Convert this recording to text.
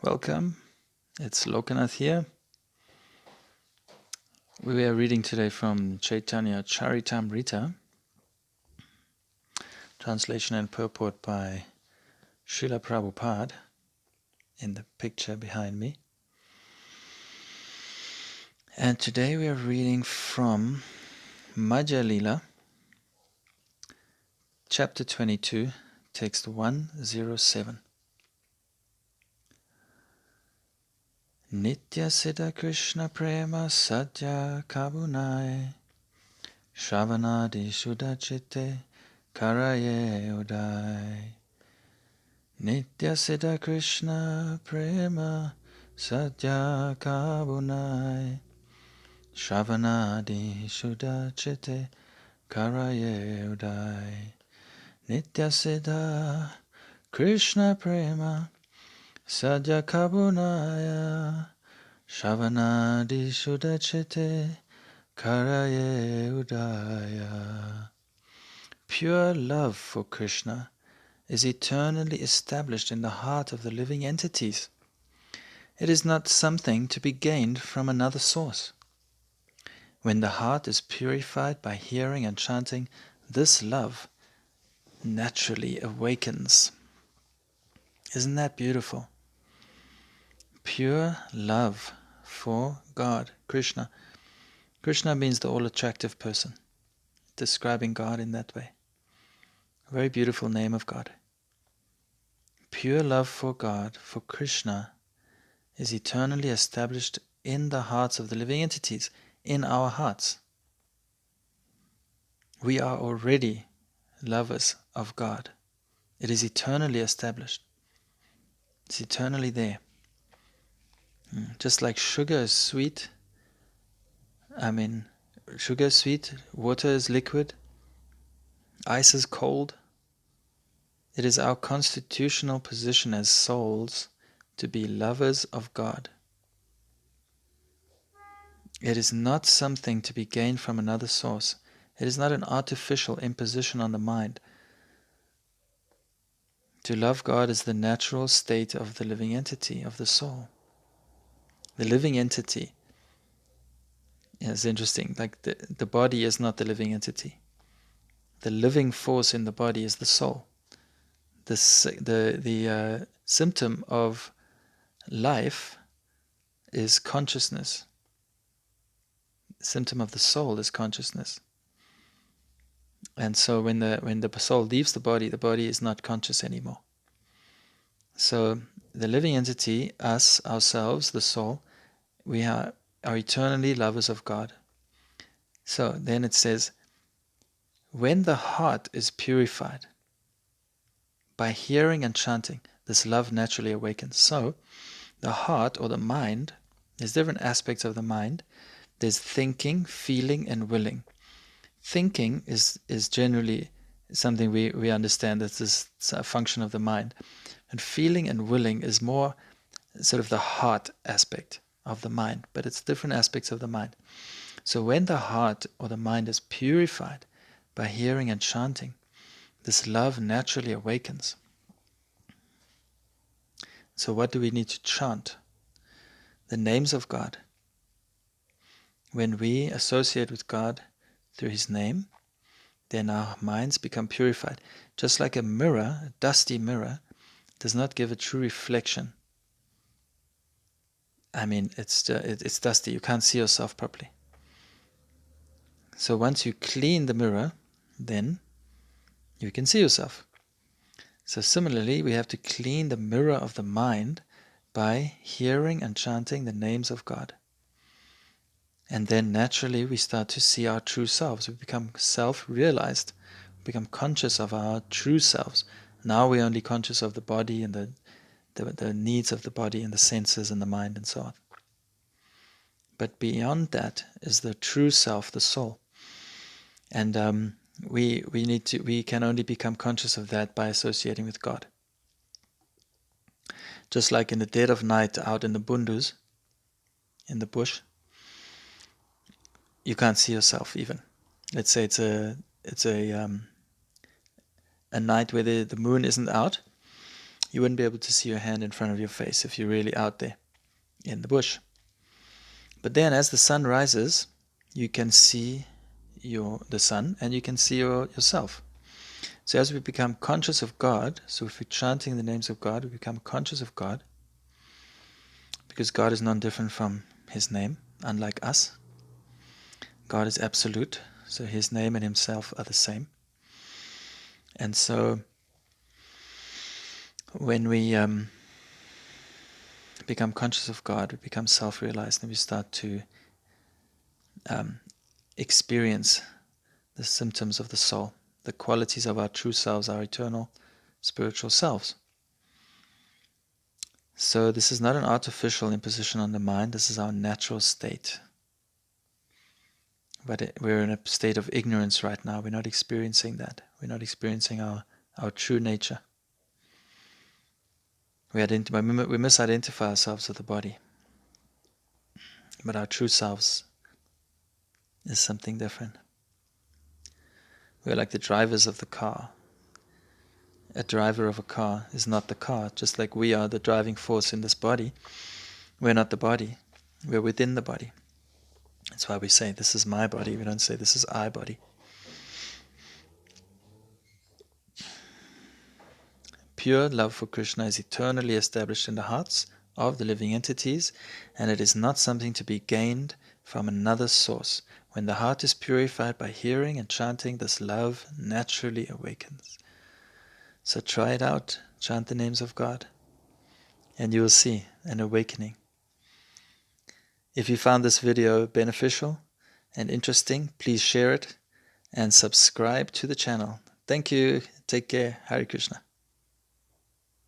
Welcome. It's Lokanath here. We are reading today from Chaitanya Charitamrita, translation and purport by Srila Prabhupada in the picture behind me. And today we are reading from Madhya Lila, chapter 22, text 107. Nitya Siddha Krishna Prema Satya Kabunai Shravanadi Shuddha Chitte Karaye Udai Nitya Siddha Krishna Prema Satya Kabunai Shravanadi Shuddha Chitte Karaye Udai Nitya Siddha Krishna Prema Satya Kabunaya Shravanadi Shuddha Chitte Karaye Udaya. Pure love for Krishna is eternally established in the heart of the living entities. It is not something to be gained from another source. When the heart is purified by hearing and chanting, this love naturally awakens. Isn't that beautiful? Pure love for God, Krishna. Krishna means the all-attractive person, describing God in that way. A very beautiful name of God. Pure love for God, for Krishna, is eternally established in the hearts of the living entities, in our hearts. We are already lovers of God. It is eternally established. It's eternally there. Just like sugar is sweet, sugar is sweet, water is liquid, ice is cold. It is our constitutional position as souls to be lovers of God. It is not something to be gained from another source. It is not an artificial imposition on the mind. To love God is the natural state of the living entity, of the soul. The living entity is interesting. Like the body is not the living entity. The living force in the body is the soul. The symptom of life is consciousness. The symptom of the soul is consciousness. And so when the soul leaves the body is not conscious anymore. So the living entity, us, ourselves, the soul, we are eternally lovers of God. So then it says, when the heart is purified by hearing and chanting, this love naturally awakens. So the heart or the mind, there's different aspects of the mind. There's thinking, feeling, and willing. Thinking is generally something we understand that this is a function of the mind. And feeling and willing is more sort of the heart aspect of the mind, but it's different aspects of the mind. So when the heart or the mind is purified by hearing and chanting, this love naturally awakens. So what do we need to chant? The names of God. When we associate with God through His name, then our minds become purified. Just like a mirror, a dusty mirror, does not give a true reflection. It's dusty. You can't see yourself properly. So once you clean the mirror, then you can see yourself. So similarly, we have to clean the mirror of the mind by hearing and chanting the names of God. And then naturally we start to see our true selves. We become self-realized. We become conscious of our true selves. Now we're only conscious of the body and the needs of the body and the senses and the mind and so on. But beyond that is the true self, the soul. And we can only become conscious of that by associating with God. Just like in the dead of night out in the bundus, in the bush, you can't see yourself even. Let's say it's a night where the moon isn't out, You wouldn't be able to see your hand in front of your face if you're really out there in the bush. But then as the sun rises, you can see the sun, and you can see yourself. So as we become conscious of God, so if we're chanting the names of God, we become conscious of God, because God is non-different from His name, unlike us. God is absolute, so His name and Himself are the same. And so when we become conscious of God, we become self-realized, and we start to experience the symptoms of the soul, the qualities of our true selves, our eternal spiritual selves. So this is not an artificial imposition on the mind, this is our natural state. But we're in a state of ignorance right now. We're not experiencing that. We're not experiencing our true nature. We misidentify ourselves with the body. But our true selves is something different. We're like the drivers of the car. A driver of a car is not the car, just like we are the driving force in this body. We're not the body. We're within the body. That's why we say, this is my body. We don't say, this is I body. Pure love for Krishna is eternally established in the hearts of the living entities, and it is not something to be gained from another source. When the heart is purified by hearing and chanting, this love naturally awakens. So try it out. Chant the names of God, and you will see an awakening. If you found this video beneficial and interesting, please share it and subscribe to the channel. Thank you. Take care. Hare Krishna.